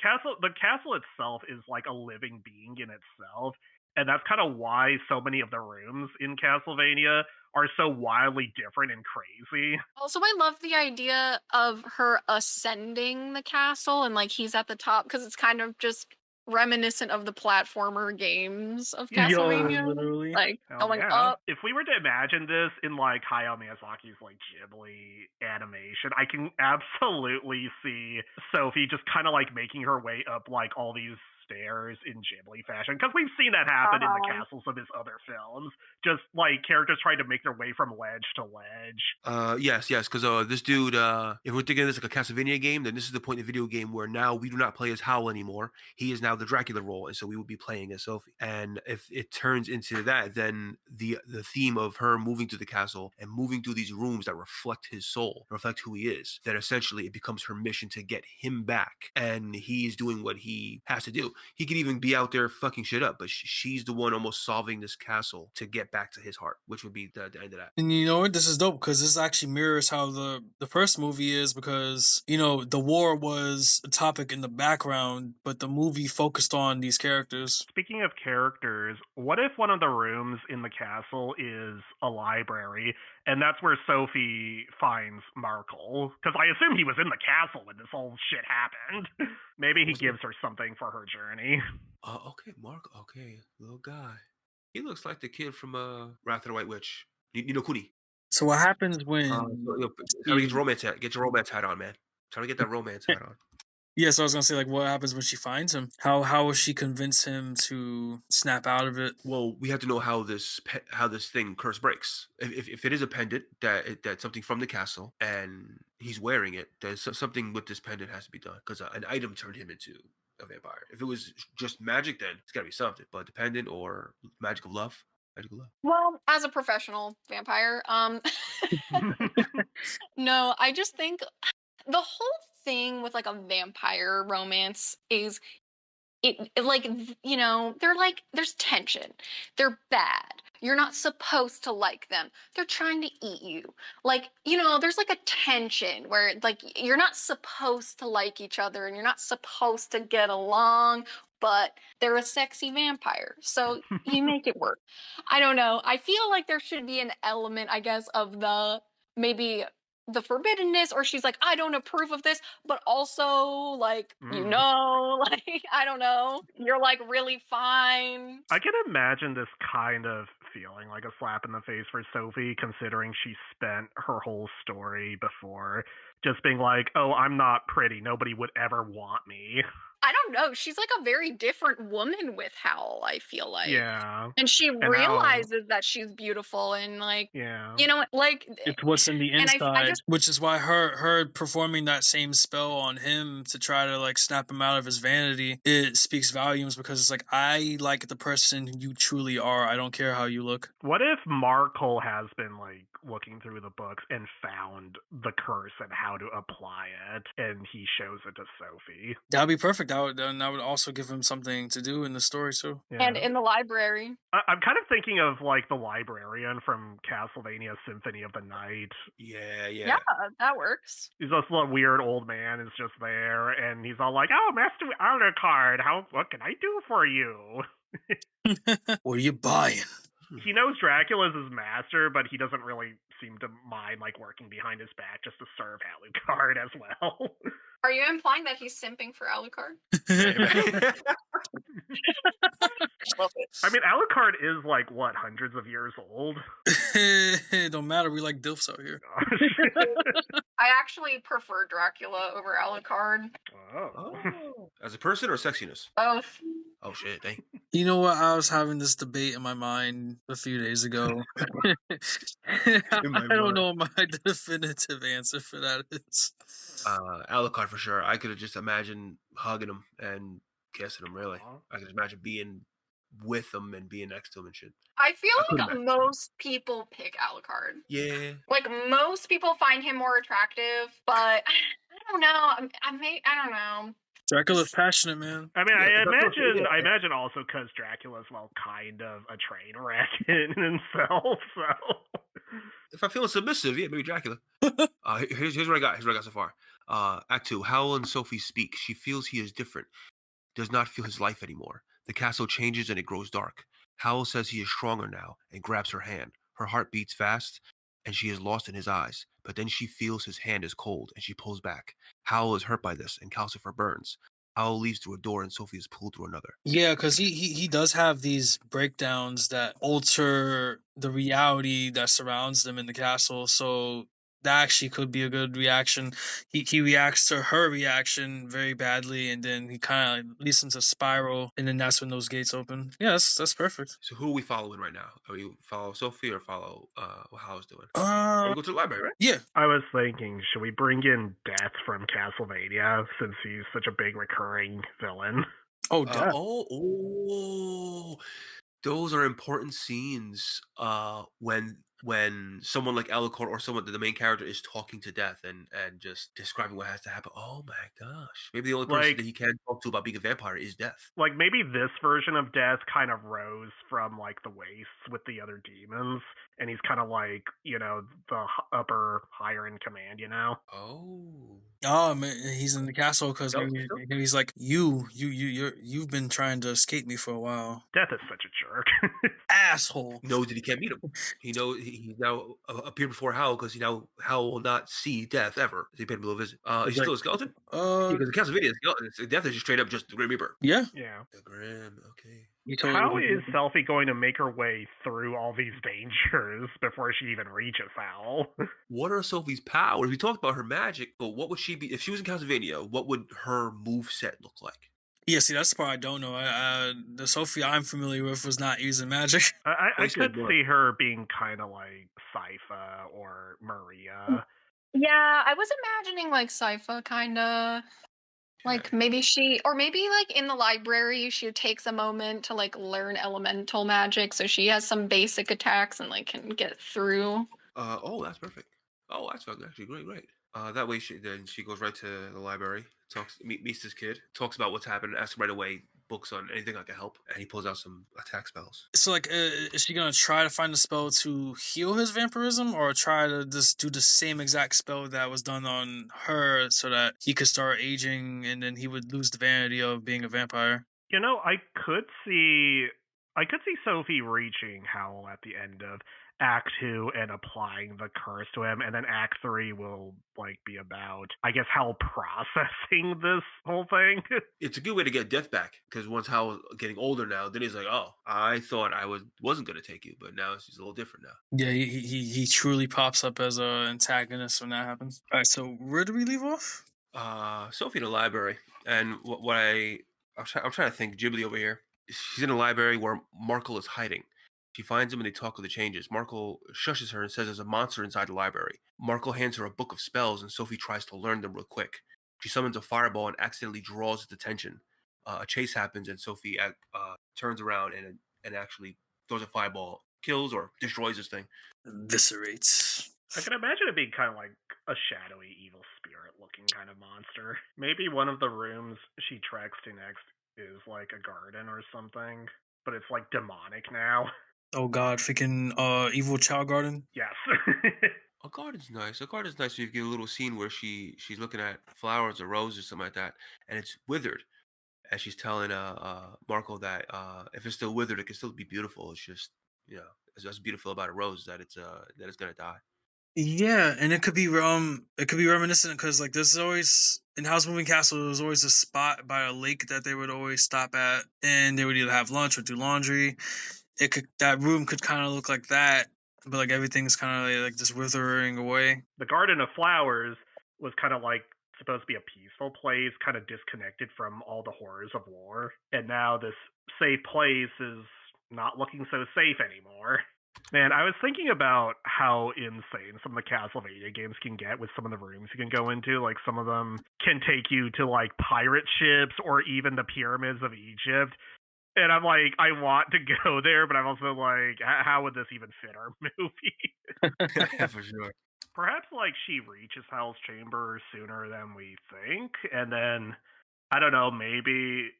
Speaker 4: the castle itself is like a living being in itself. And that's kind of why so many of the rooms in Castlevania are so wildly different and crazy.
Speaker 2: Also, I love the idea of her ascending the castle and like he's at the top, because it's kind of just reminiscent of the platformer games of Castlevania.
Speaker 1: literally.
Speaker 2: Like
Speaker 4: Hell
Speaker 2: going
Speaker 4: yeah.
Speaker 2: up.
Speaker 4: If we were to imagine this in like Hayao Miyazaki's like Ghibli animation, I can absolutely see Sophie just kind of like making her way up like all these stairs in Ghibli fashion, because we've seen that happen in the castles of his other films. Just like characters trying to make their way from ledge to ledge.
Speaker 3: Yes, because this dude, if we're thinking of this like a Castlevania game, then this is the point in the video game where now we do not play as Howl anymore. He is now the Dracula role, and so we would be playing as Sophie. And if it turns into that, then the theme of her moving to the castle and moving through these rooms that reflect his soul, reflect who he is, then essentially it becomes her mission to get him back, and he's doing what he has to do. he could even be out there fucking shit up, but she's the one almost solving this castle to get back to his heart, which would be the end of that.
Speaker 1: And you know what? This is dope because this actually mirrors how the first movie is, because the war was a topic in the background, but the movie focused on these characters.
Speaker 4: Speaking of characters, what if one of the rooms in the castle is a library, and that's where Sophie finds Markle? Because I assume he was in the castle when this whole shit happened. Maybe he gives her something for her journey.
Speaker 3: Okay, Mark. Okay, little guy. He looks like the kid from Wrath of the White Witch. Kuni.
Speaker 1: So what happens when?
Speaker 3: Try to get your romance hat. Get your romance hat on, man. Try to get that romance hat on.
Speaker 1: Yeah, so I was gonna say, like, what happens when she finds him? How will she convince him to snap out of it?
Speaker 3: Well, we have to know how this thing curse breaks. If it is a pendant that's something from the castle and he's wearing it, then something with this pendant has to be done, because an item turned him into a vampire. If it was just magic, then it's got to be something. But the pendant or magic of love.
Speaker 2: Well, as a professional vampire, no, I just think the whole thing with like a vampire romance is they're like, there's tension. They're bad. You're not supposed to like them. They're trying to eat you. Like, there's like a tension where like you're not supposed to like each other and you're not supposed to get along, but they're a sexy vampire. So you make it work. I don't know. I feel like there should be an element, I guess, of maybe the forbiddenness, or she's like, I don't approve of this, but also like, like, I don't know, you're like really fine.
Speaker 4: I can imagine this kind of feeling like a slap in the face for Sophie, considering she spent her whole story before just being like, oh, I'm not pretty, nobody would ever want me.
Speaker 2: I don't know. She's like a very different woman with Howl, I feel like.
Speaker 4: Yeah.
Speaker 2: And she realizes that she's beautiful and like, like
Speaker 1: it's what's in the inside, which is why her performing that same spell on him to try to like snap him out of his vanity, it speaks volumes, because it's like, I like the person you truly are. I don't care how you look.
Speaker 4: What if Markle has been like looking through the books and found the curse and how to apply it, and he shows it to Sophie?
Speaker 1: That'd be perfect. That would also give him something to do in the story too.
Speaker 2: Yeah. And in the library.
Speaker 4: I'm kind of thinking of like the librarian from Castlevania Symphony of the Night.
Speaker 3: Yeah.
Speaker 2: Yeah, that works.
Speaker 4: He's just a weird old man is just there, and he's all like, oh, Master Alucard, what can I do for you?
Speaker 1: What are you buying?
Speaker 4: He knows Dracula's his master, but he doesn't really seem to mind like working behind his back just to serve Alucard as well.
Speaker 2: Are you implying that he's simping for Alucard?
Speaker 4: I mean, Alucard is like, what, hundreds of years old?
Speaker 1: It don't matter. We like DILFs out here.
Speaker 2: I actually prefer Dracula over Alucard.
Speaker 3: Oh. As a person or sexiness?
Speaker 2: Both.
Speaker 3: Oh, shit. Dang.
Speaker 1: You know what? I was having this debate in my mind a few days ago. I don't know what my definitive answer for that is.
Speaker 3: Alucard for sure. I could have just imagined hugging him and kissing him, really. I could imagine being with him and being next to him and shit.
Speaker 2: I feel like most people pick Alucard.
Speaker 3: Yeah.
Speaker 2: Like, most people find him more attractive, but I don't know. I don't know.
Speaker 1: Dracula's passionate, man.
Speaker 4: I mean, I imagine also because Dracula's, well, kind of a train wreck in himself, so...
Speaker 3: If I'm feeling submissive, yeah, maybe Dracula. Here's what I got so far. Act 2, Howl and Sophie speak. She feels he is different. Does not feel his life anymore. The castle changes and it grows dark. Howl says he is stronger now and grabs her hand. Her heart beats fast and she is lost in his eyes. But then she feels his hand is cold and she pulls back. Howl is hurt by this and Calcifer burns. Howl leaves through a door and Sophie is pulled through another. Yeah, because he does have these breakdowns that alter the reality that surrounds them in the castle. So that actually could be a good reaction. He reacts to her reaction very badly, and then he kind of leads him to spiral, and then that's when those gates open. Yeah, that's perfect. So who are we following right now? Are we follow Sophie or follow what Howl's doing? We go to the library, right? Yeah.
Speaker 4: I was thinking, should we bring in Death from Castlevania, since he's such a big recurring villain?
Speaker 1: Oh, Death.
Speaker 3: Those are important scenes when when someone like Alucard or someone the main character is talking to death and just describing what has to happen. Oh my gosh! Maybe the only person
Speaker 4: Like-
Speaker 3: that he can talk to about being a vampire is death.
Speaker 4: Like maybe this version of Death kind of rose from like the wastes with the other demons, and he's kind of like, you know, the higher in command, you know.
Speaker 3: Oh,
Speaker 1: Oh man, he's in the castle because
Speaker 3: No,
Speaker 1: he's like you've been trying to escape me for a while,
Speaker 4: Death is such a jerk.
Speaker 1: asshole.
Speaker 3: he knows that he can't meet him. He knows he now appeared before Howl because Howl will not see death ever. He paid him a little visit. Is he
Speaker 1: Like,
Speaker 3: still a skeleton?
Speaker 1: Uh,
Speaker 3: Because the Castlevania skeleton, death is just straight up just the Grim Reaper.
Speaker 1: yeah,
Speaker 4: Yeah.
Speaker 3: The Grim, okay.
Speaker 1: you
Speaker 4: How
Speaker 1: totally.
Speaker 4: is Selphie going to make her way through all these dangers before she even reaches Howl?
Speaker 3: What are Sophie's powers? We talked about her magic, but what would she be if she was in Castlevania? What would her move set look like?
Speaker 1: Yeah, see, that's the part I don't know. The Sophie I'm familiar with was not using magic.
Speaker 4: I
Speaker 3: Well, she
Speaker 4: could
Speaker 3: had more.
Speaker 4: see her being kind of like Sypha or Maria.
Speaker 2: Yeah, I was imagining like Sypha kind of. Like maybe maybe like in the library, she takes a moment to like learn elemental magic, so she has some basic attacks and like can get through.
Speaker 3: Oh, that's perfect. Oh, that's actually great. That way she goes right to the library, meets this kid, talks about what's happened, asks him right away books on anything I can help, and he pulls out some attack spells.
Speaker 1: So, like, is she gonna try to find a spell to heal his vampirism, or try to just do the same exact spell that was done on her, so that he could start aging, and then he would lose the vanity of being a vampire?
Speaker 4: You know, I could see Sophie reaching Howl at the end of Act 2 and applying the curse to him, and then Act 3 will like be about, I guess, Howl processing this whole thing.
Speaker 3: It's a good way to get death back, because once Howl's getting older now, then he's like, oh, I thought I wasn't going to take you, but now it's just a little different now.
Speaker 1: Yeah, he truly pops up as an antagonist when that happens. All right, so where do we leave off?
Speaker 3: Sophie in the library, and I'm trying to think Ghibli over here. She's in a library where Markle is hiding. She finds him and they talk of the changes. Markle shushes her and says there's a monster inside the library. Markle hands her a book of spells and Sophie tries to learn them real quick. She summons a fireball and accidentally draws its attention. A chase happens and Sophie turns around and actually throws a fireball, kills or destroys this thing.
Speaker 1: Eviscerates.
Speaker 4: I can imagine it being kind of like a shadowy evil spirit looking kind of monster. Maybe one of the rooms she treks to next is like a garden or something, but it's like demonic now.
Speaker 1: Oh God, freaking evil child garden.
Speaker 4: Yes.
Speaker 3: A garden's nice. A garden's nice. So you get a little scene where she's looking at flowers or roses or something like that, and it's withered. And she's telling Marco that if it's still withered, it can still be beautiful. It's just that's beautiful about a rose that it's gonna die.
Speaker 1: Yeah, and it could be reminiscent because like there's always in House Moving Castle there was always a spot by a lake that they would always stop at, and they would either have lunch or do laundry. That room could kind of look like that, but like everything's kind of like just withering away.
Speaker 4: The Garden of Flowers was kind of like supposed to be a peaceful place, kind of disconnected from all the horrors of war, and now this safe place is not looking so safe anymore. Man, I was thinking about how insane some of the Castlevania games can get with some of the rooms you can go into. Like, some of them can take you to, like, pirate ships or even the pyramids of Egypt. And I'm like, I want to go there, but I'm also like, how would this even fit our movie?
Speaker 3: Yeah, for sure.
Speaker 4: Perhaps, like, she reaches Hell's Chamber sooner than we think. And then, I don't know, maybe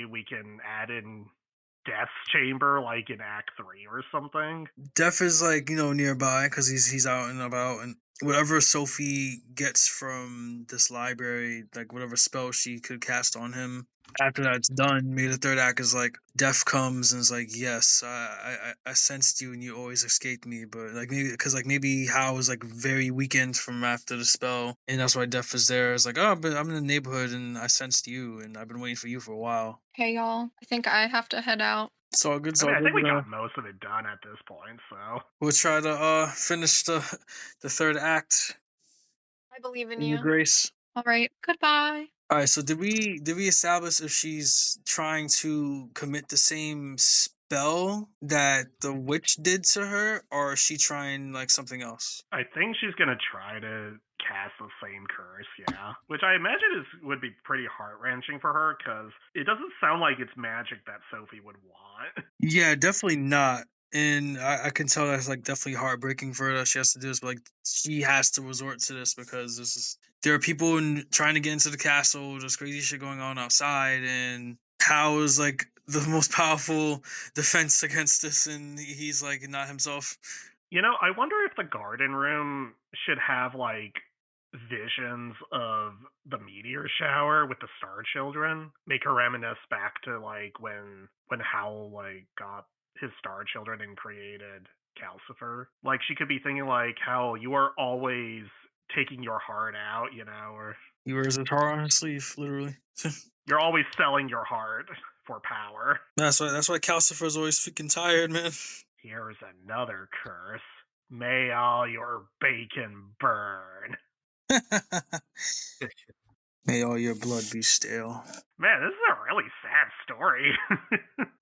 Speaker 4: we can add in Death's Chamber, like in Act 3 or something.
Speaker 1: Death is like nearby because he's out and about, and whatever Sophie gets from this library, like whatever spell she could cast on him. After that's done, maybe the third act is like Death comes and is like, yes, I sensed you and you always escaped me, but like maybe Howl was like very weakened from after the spell, and that's why Death is there. It's like, oh, but I'm in the neighborhood and I sensed you and I've been waiting for you for a while.
Speaker 2: Hey y'all, I think I have to head out.
Speaker 1: It's all good.
Speaker 4: I think we got most of it done at this point, so
Speaker 1: We'll try to finish the third act.
Speaker 2: I believe in
Speaker 1: In your
Speaker 2: you.
Speaker 1: grace.
Speaker 2: All right, goodbye.
Speaker 1: All right. So did we establish if she's trying to commit the same spell that the witch did to her, or is she trying like something else?
Speaker 4: I think she's gonna try to cast the same curse, yeah. Which I imagine would be pretty heart-wrenching for her, because it doesn't sound like it's magic that Sophie would want.
Speaker 1: Yeah, definitely not. and I can tell that's like definitely heartbreaking for her that she has to do this, but like she has to resort to this because there are people trying to get into the castle. There's crazy shit going on outside, and Howl is like the most powerful defense against this, and he's like not himself.
Speaker 4: I wonder if the garden room should have like visions of the meteor shower with the star children, make her reminisce back to like when Howl like got his star children and created Calcifer. Like she could be thinking like, Howl, you are always taking your heart out, or
Speaker 1: He wears his heart on his sleeve, literally.
Speaker 4: you're always selling your heart for power.
Speaker 1: That's why Calcifer's always freaking tired, man.
Speaker 4: Here's another curse. May all your bacon burn.
Speaker 1: May all your blood be stale.
Speaker 4: Man, this is a really sad story.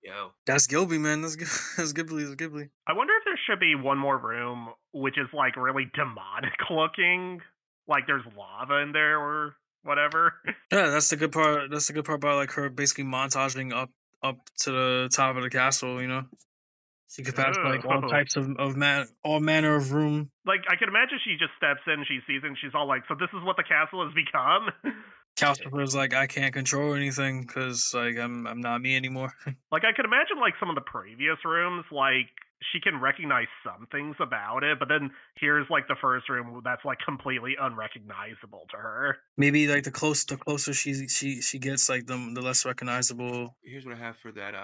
Speaker 3: Yo.
Speaker 1: That's Gilby, man. That's Ghibli. That's Ghibli.
Speaker 4: I wonder if there should be one more room which is like really demonic looking, like there's lava in there or whatever.
Speaker 1: Yeah, that's the good part. That's the good part about like her basically montaging up to the top of the castle. She could pass like all types of all manner of room.
Speaker 4: Like I can imagine she just steps in, she sees it, and she's all like, "So this is what the castle has become."
Speaker 1: Calcifer's like, I can't control anything because like I'm not me anymore.
Speaker 4: Like I could imagine like some of the previous rooms, like she can recognize some things about it, but then here's like the first room that's like completely unrecognizable to her.
Speaker 1: Maybe like the closer she gets, like the less recognizable.
Speaker 3: Here's what I have for that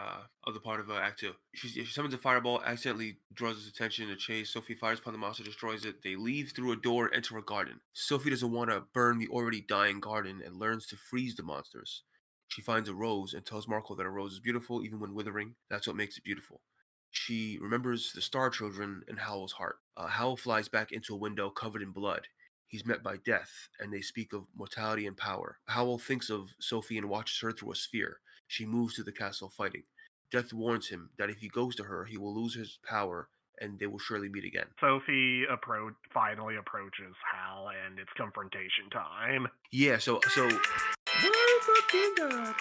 Speaker 3: other part of Act 2. She summons a fireball, accidentally draws his attention to chase. Sophie fires upon the monster, destroys it. They leave through a door and enter a garden. Sophie doesn't want to burn the already dying garden and learns to freeze the monsters. She finds a rose and tells Marco that a rose is beautiful even when withering. That's what makes it beautiful. She remembers the Star Children and Howl's heart. Howl flies back into a window covered in blood. He's met by death, and they speak of mortality and power. Howl thinks of Sophie and watches her through a sphere. She moves to the castle fighting. Death warns him that if he goes to her, he will lose his power, and they will surely meet again.
Speaker 4: Sophie finally approaches Howl, and it's confrontation time.
Speaker 3: Yeah, so my fucking God.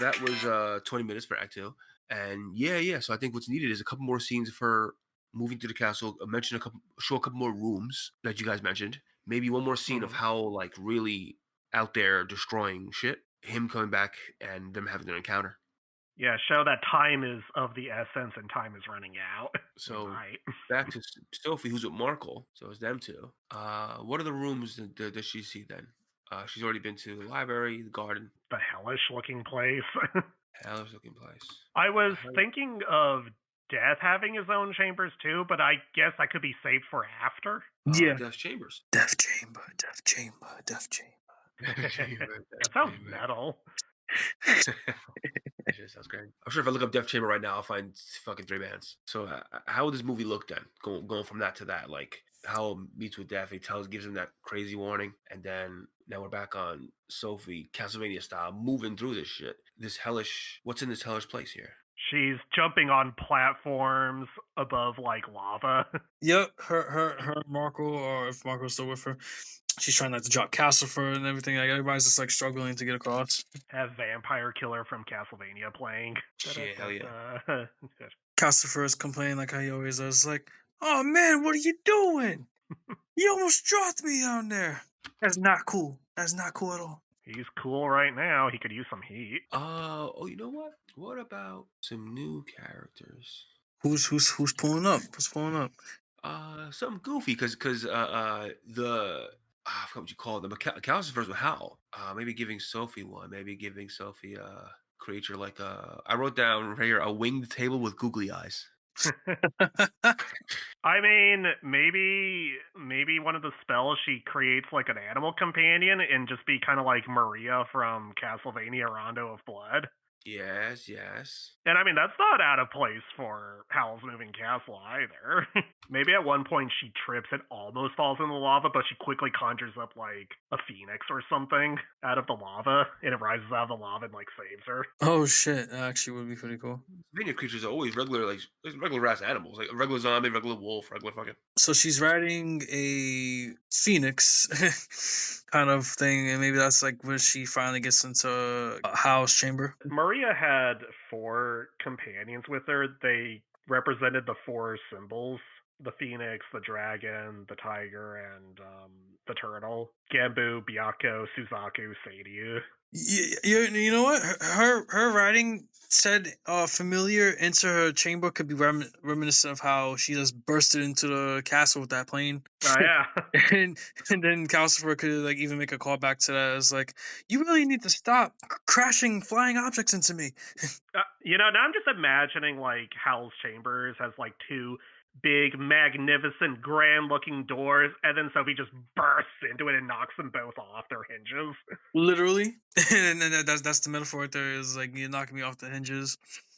Speaker 3: That was 20 minutes for Act 2. And yeah. So I think what's needed is a couple more scenes of her moving to the castle. Show a couple more rooms that you guys mentioned. Maybe one more scene of how like really out there destroying shit. Him coming back and them having an encounter.
Speaker 4: Yeah, show that time is of the essence and time is running out.
Speaker 3: So
Speaker 4: right.
Speaker 3: Back to Sophie, who's with Markle. So it's them two. What are the rooms that does she see then? She's already been to the library, the garden.
Speaker 4: The hellish looking place.
Speaker 3: Hellish looking place.
Speaker 4: I was thinking of Death having his own chambers too, but I guess that could be saved for after.
Speaker 1: Yeah.
Speaker 3: Death Chambers.
Speaker 1: Death Chamber.
Speaker 4: That sounds metal.
Speaker 3: That shit sounds great. I'm sure if I look up Death Chamber right now, I'll find fucking 3 bands. So how would this movie look then? Going from that to that, like Howl meets with Death, gives him that crazy warning, and then now we're back on Sophie, Castlevania style, moving through this shit. What's in this hellish place here?
Speaker 4: She's jumping on platforms above like lava.
Speaker 1: Yep, her Marco, or if Marco's still with her, she's trying not to drop Calcifer and everything. Like everybody's just like struggling to get across.
Speaker 4: Have Vampire Killer from Castlevania playing.
Speaker 3: Shit, hell yeah.
Speaker 1: Calcifer is complaining like how he always does. Like, oh man, what are you doing? You almost dropped me down there. That's not cool. That's not cool at all.
Speaker 4: He's cool right now. He could use some heat.
Speaker 3: Oh, you know what? What about some new characters?
Speaker 1: Who's pulling up? Who's pulling up?
Speaker 3: Something goofy, because I forgot what you call them. Calcifer's with Howl. Maybe giving Sophie one. Maybe giving Sophie a creature like I wrote down right here, a winged table with googly eyes.
Speaker 4: I mean, maybe one of the spells she creates like an animal companion and just be kind of like Maria from Castlevania Rondo of Blood.
Speaker 3: Yes.
Speaker 4: And I mean, that's not out of place for Howl's Moving Castle either. Maybe at one point she trips and almost falls in the lava, but she quickly conjures up like a phoenix or something out of the lava, and it rises out of the lava and like saves her.
Speaker 1: Oh shit, that actually would be pretty cool.
Speaker 3: Castlevania creatures are always regular ass animals, like a regular zombie, regular wolf, regular fucking.
Speaker 1: So she's riding a phoenix kind of thing, and maybe that's like when she finally gets into Howl's chamber.
Speaker 4: Maria had 4 companions with her. They represented the four symbols: the phoenix, the dragon, the tiger, and the turtle. Gambu, Byakko, Suzaku, Seiryu.
Speaker 1: You know what? Her writing said familiar into her chamber could be reminiscent of how she just bursted into the castle with that plane.
Speaker 4: Oh yeah.
Speaker 1: and then Calcifer could like even make a call back to that as like, you really need to stop crashing flying objects into me.
Speaker 4: Now I'm just imagining like Howl's chambers has like two big, magnificent, grand-looking doors, and then Sophie just bursts into it and knocks them both off their hinges.
Speaker 1: Literally, and then that's the metaphor right there. Is like you're knocking me off the hinges.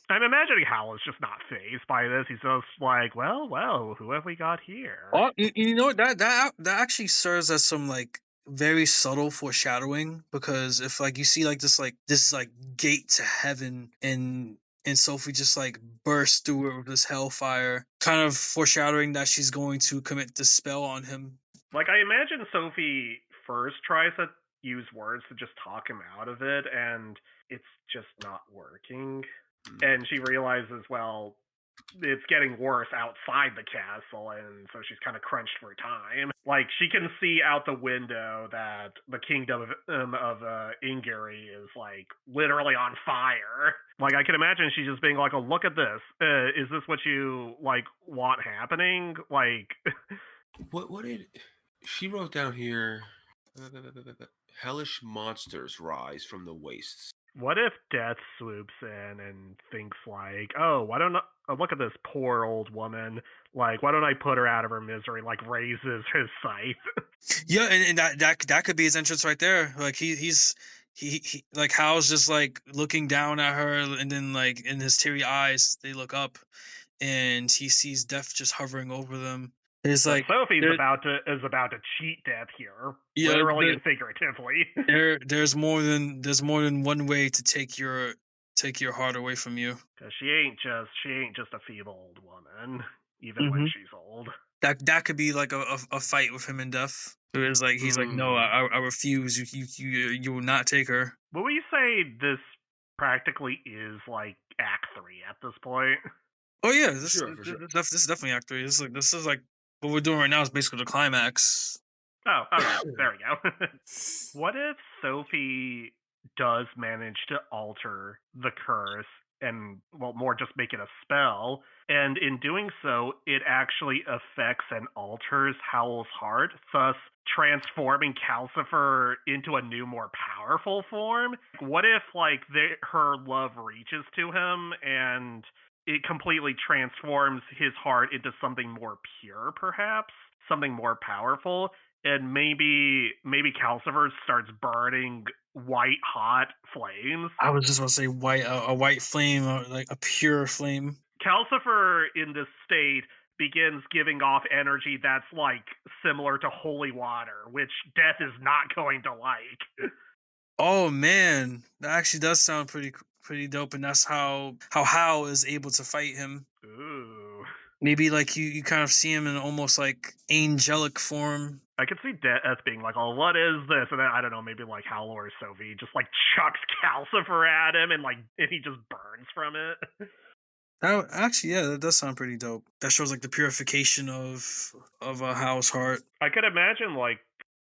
Speaker 4: I'm imagining Howl is just not phased by this. He's just like, well, who have we got here?
Speaker 1: Oh, you know what? That actually serves as some like very subtle foreshadowing, because if like you see like this gate to heaven, and Sophie just like bursts through it with this hellfire, kind of foreshadowing that she's going to commit this spell on him.
Speaker 4: Like, I imagine Sophie first tries to use words to just talk him out of it, and it's just not working. And she realizes, well, it's getting worse outside the castle, and so she's kind of crunched for time. Like, she can see out the window that the kingdom of Ingary is, like, literally on fire. Like, I can imagine she's just being like, oh, look at this. Is this what you, like, want happening? Like...
Speaker 3: What did... She wrote down here... Hellish monsters rise from the wastes.
Speaker 4: What if Death swoops in and thinks like, oh, why don't I look at this poor old woman? Like, why don't I put her out of her misery? Like, raises his scythe.
Speaker 1: Yeah, and that could be his entrance right there. Like he like Howl's just like looking down at her, and then like in his teary eyes they look up, and he sees death just hovering over them. It's like
Speaker 4: Sophie's about to cheat Death here, literally and figuratively.
Speaker 1: There's more than one way to take your heart away from you.
Speaker 4: Because she ain't just a feeble old woman, even when she's old.
Speaker 1: That could be like a fight with him and Death. It's like he's like, no, I refuse. You will not take her.
Speaker 4: What would you say this practically is like Act 3 at this point?
Speaker 1: Oh yeah, this is definitely Act 3. This is like what we're doing right now is basically the climax.
Speaker 4: Oh, okay. There we go. What if Sophie does manage to alter the curse and, well, more just make it a spell, and in doing so, it actually affects and alters Howl's heart, thus transforming Calcifer into a new, more powerful form? What if, like, her love reaches to him and it completely transforms his heart into something more pure, perhaps? Something more powerful? And maybe Calcifer starts burning white hot flames.
Speaker 1: I was just going to say a white flame, like a pure flame.
Speaker 4: Calcifer in this state begins giving off energy that's like similar to holy water, which Death is not going to like.
Speaker 1: Oh man, that actually does sound pretty dope, and that's how Howl is able to fight him.
Speaker 4: Ooh.
Speaker 1: Maybe like you kind of see him in almost like angelic form.
Speaker 4: I could see Death being like, oh, what is this? And then, I don't know, maybe like Howl or Sophie just like chucks Calcifer at him and he just burns from it.
Speaker 1: That does sound pretty dope. That shows like the purification of a Howl's heart.
Speaker 4: I could imagine like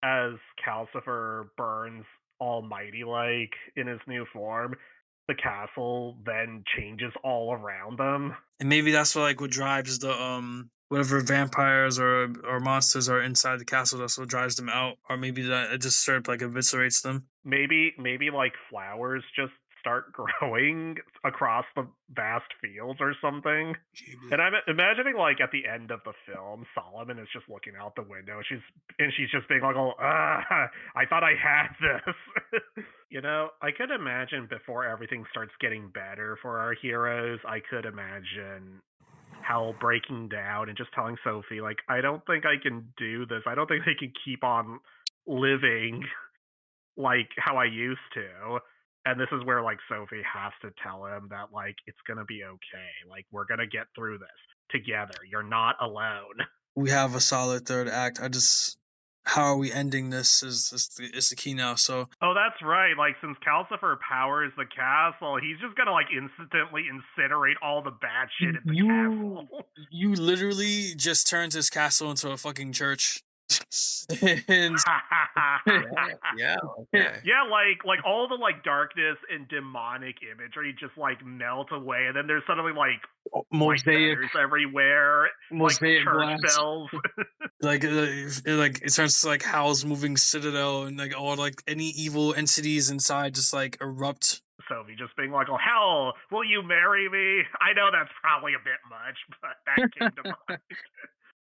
Speaker 4: as Calcifer burns almighty like in his new form, the castle then changes all around them.
Speaker 1: And maybe that's what drives the whatever vampires or monsters are inside the castle, that's what drives them out. Or maybe that it just straight up like eviscerates them.
Speaker 4: Maybe like flowers just start growing across the vast fields or something. And I'm imagining like at the end of the film, Solomon is just looking out the window. She's just being like, oh, I thought I had this. I could imagine before everything starts getting better for our heroes, I could imagine Howl breaking down and just telling Sophie, like, I don't think I can do this. I don't think they can keep on living like how I used to. And this is where, like, Sophie has to tell him that, like, it's going to be okay. Like, we're going to get through this together. You're not alone.
Speaker 1: We have a solid third act. I just how are we ending this is the key now. So
Speaker 4: Oh, that's right. Like, since Calcifer powers the castle, he's just gonna like instantly incinerate all the bad shit in the castle.
Speaker 1: you literally just turned his castle into a fucking church. And
Speaker 3: Yeah. Okay.
Speaker 4: Yeah, like all the like darkness and demonic imagery just like melt away, and then there's suddenly like white
Speaker 1: mosaic
Speaker 4: feathers everywhere, like
Speaker 1: mosaic
Speaker 4: church
Speaker 1: glass.
Speaker 4: bells.
Speaker 1: Like it turns to like Howl's moving citadel, and like all like any evil entities inside just like erupt.
Speaker 4: Sophie just being like, "Oh hell, will you marry me?" I know that's probably a bit much, but that came to mind.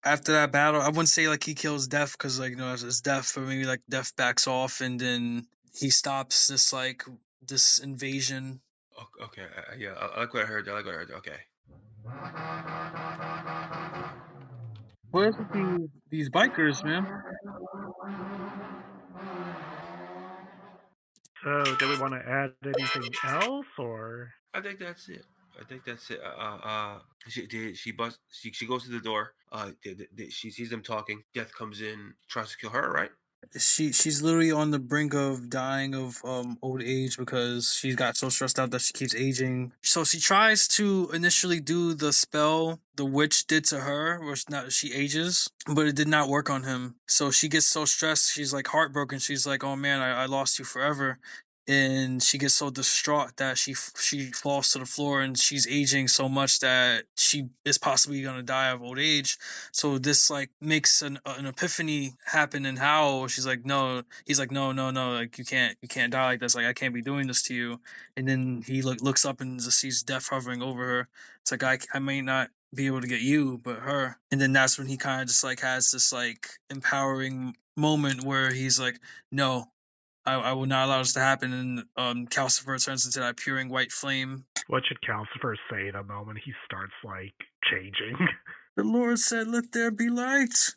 Speaker 1: After that battle, I wouldn't say like he kills Death because like it's Death, but maybe like Death backs off and then he stops this invasion.
Speaker 3: Okay. Yeah. I like what I heard. Okay.
Speaker 1: Where's these bikers, man?
Speaker 4: So, do we want to add anything else, or?
Speaker 3: I think that's it. She goes to the door. She sees them talking. Death comes in, tries to kill her. Right?
Speaker 1: She's literally on the brink of dying of old age because she got so stressed out that she keeps aging. So she tries to initially do the spell the witch did to her, where she ages, but it did not work on him. So she gets so stressed, she's like heartbroken. She's like, "Oh man, I lost you forever." And she gets so distraught that she falls to the floor, and she's aging so much that she is possibly gonna die of old age. So this like makes an epiphany happen in Howl. She's like, no, he's like, no, like you can't die like this. Like I can't be doing this to you. And then he looks up and just sees death hovering over her. It's like I may not be able to get you, but her. And then that's when he kind of just like has this like empowering moment where he's like, no, I will not allow this to happen. And Calcifer turns into that pure white flame.
Speaker 4: What should Calcifer say in a moment he starts like changing?
Speaker 1: The Lord said, "Let there be light."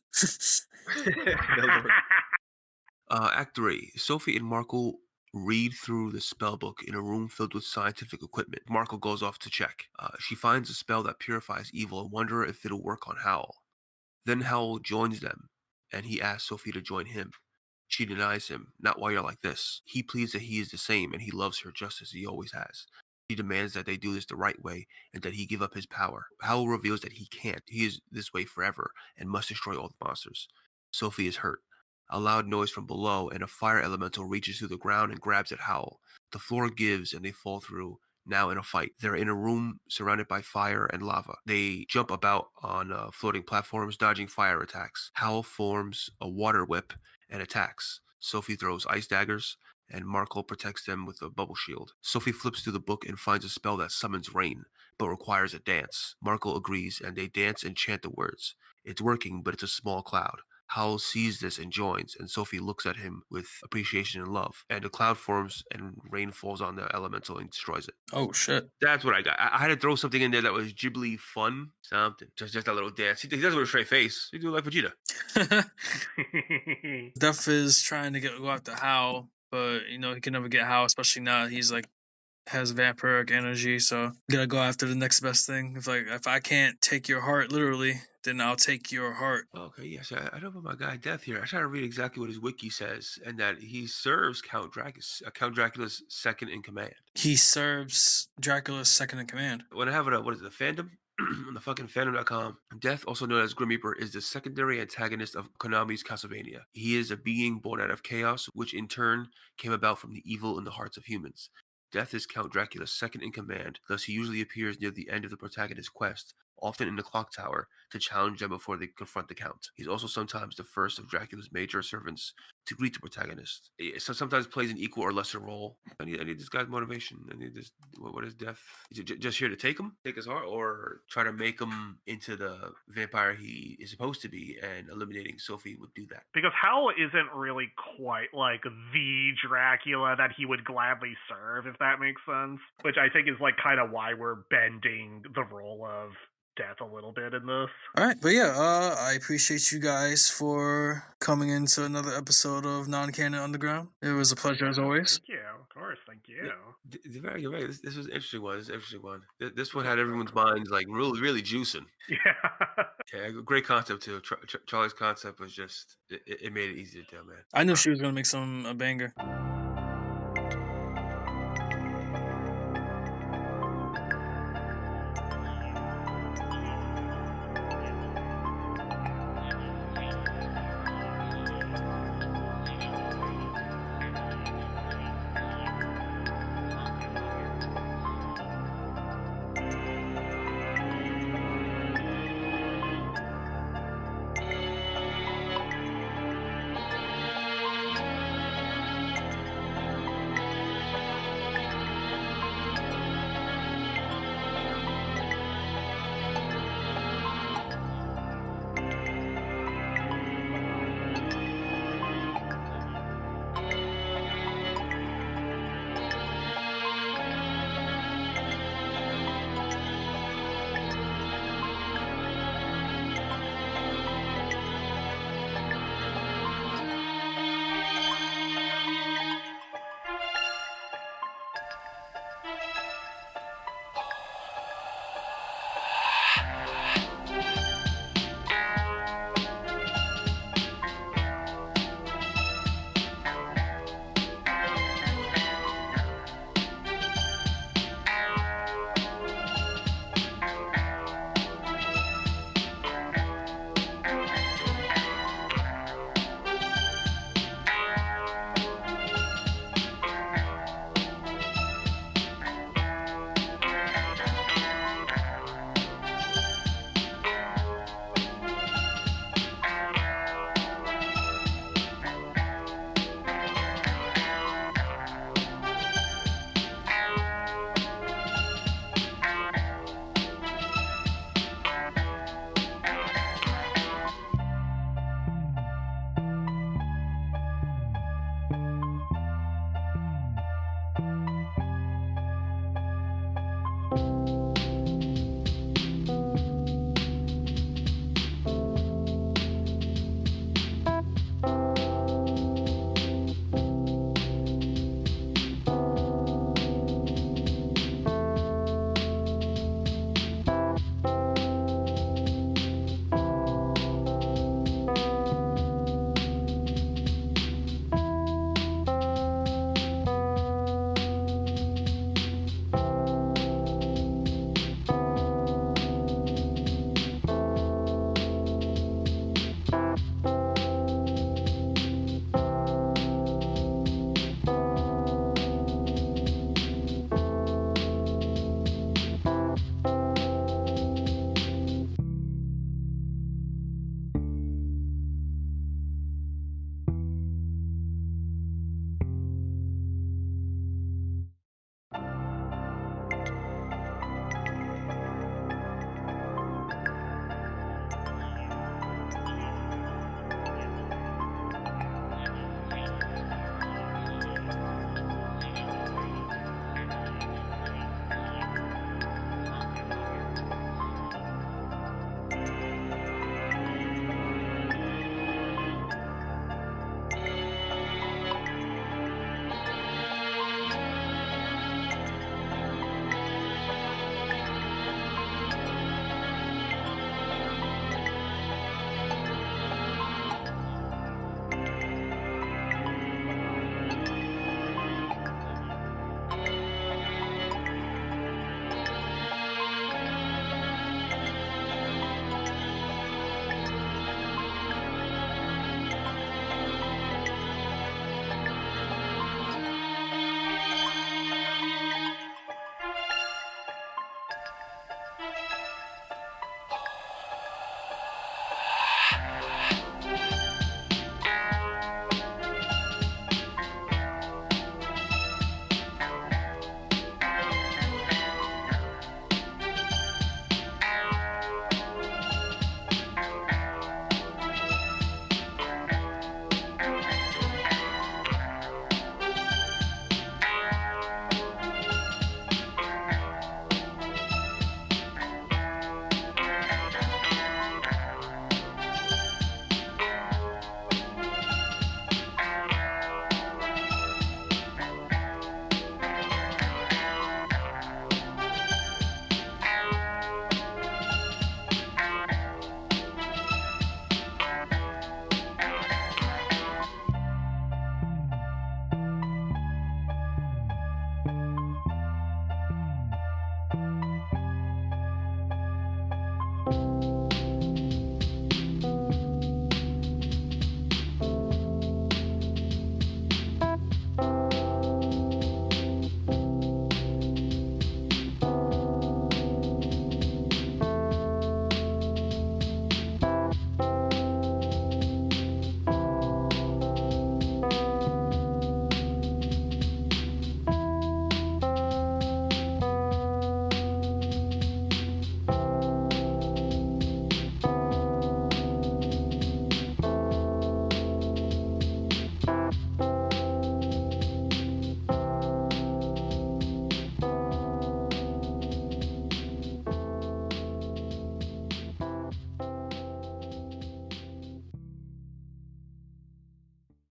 Speaker 3: Act 3. Sophie and Markle read through the spellbook in a room filled with scientific equipment. Markle goes off to check. She finds a spell that purifies evil and wonder if it'll work on Howl. Then Howl joins them, and he asks Sophie to join him. She denies him, not while you're like this. He pleads that he is the same and he loves her just as he always has. She demands that they do this the right way and that he give up his power. Howl reveals that he can't. He is this way forever and must destroy all the monsters. Sophie is hurt. A loud noise from below and a fire elemental reaches through the ground and grabs at Howl. The floor gives and they fall through, now in a fight. They're in a room surrounded by fire and lava. They jump about on floating platforms, dodging fire attacks. Howl forms a water whip and attacks. Sophie throws ice daggers, and Markle protects them with a bubble shield. Sophie flips through the book and finds a spell that summons rain, but requires a dance. Markle agrees, and they dance and chant the words. It's working, but it's a small cloud. Howl sees this and joins, and Sophie looks at him with appreciation and love. And a cloud forms, and rain falls on the elemental and destroys it.
Speaker 1: Oh shit!
Speaker 3: That's what I got. I had to throw something in there that was Ghibli fun. Something. Just that little dance. He does it with a straight face. He do it like Vegeta.
Speaker 1: Death is trying to go after Howl, but he can never get Howl, especially now he's like has vampiric energy. So gotta go after the next best thing. If I can't take your heart literally, then I'll take your heart.
Speaker 3: Okay, yes, I know about my guy Death here. I try to read exactly what his wiki says, and that he serves Count Dracula's second in command.
Speaker 1: He serves Dracula's second in command.
Speaker 3: When I have the fandom? On the fucking fandom.com. Death, also known as Grim Reaper, is the secondary antagonist of Konami's Castlevania. He is a being born out of chaos, which in turn came about from the evil in the hearts of humans. Death is Count Dracula's second in command, thus he usually appears near the end of the protagonist's quest, often in the clock tower, to challenge them before they confront the Count. He's also sometimes the first of Dracula's major servants to greet the protagonist. So sometimes plays an equal or lesser role. I need this guy's motivation. I need this. What is Death? Is it just here to take his heart, or try to make him into the vampire he is supposed to be, and eliminating Sophie would do that?
Speaker 4: Because Howl isn't really quite like the Dracula that he would gladly serve, if that makes sense. Which I think is like kind of why we're bending the role of Death a little bit in this.
Speaker 1: All right, but yeah, I appreciate you guys for coming into another episode of Non-Canon Underground. It was a pleasure as always.
Speaker 4: Thank you, of course, thank you.
Speaker 3: You're right. This was an interesting one. This one had everyone's minds like really, really juicing.
Speaker 4: Yeah.
Speaker 3: Yeah, great concept too. Charlie's concept was just it made it easy to do, man.
Speaker 1: I knew
Speaker 3: Wow.
Speaker 1: she was gonna make some a banger.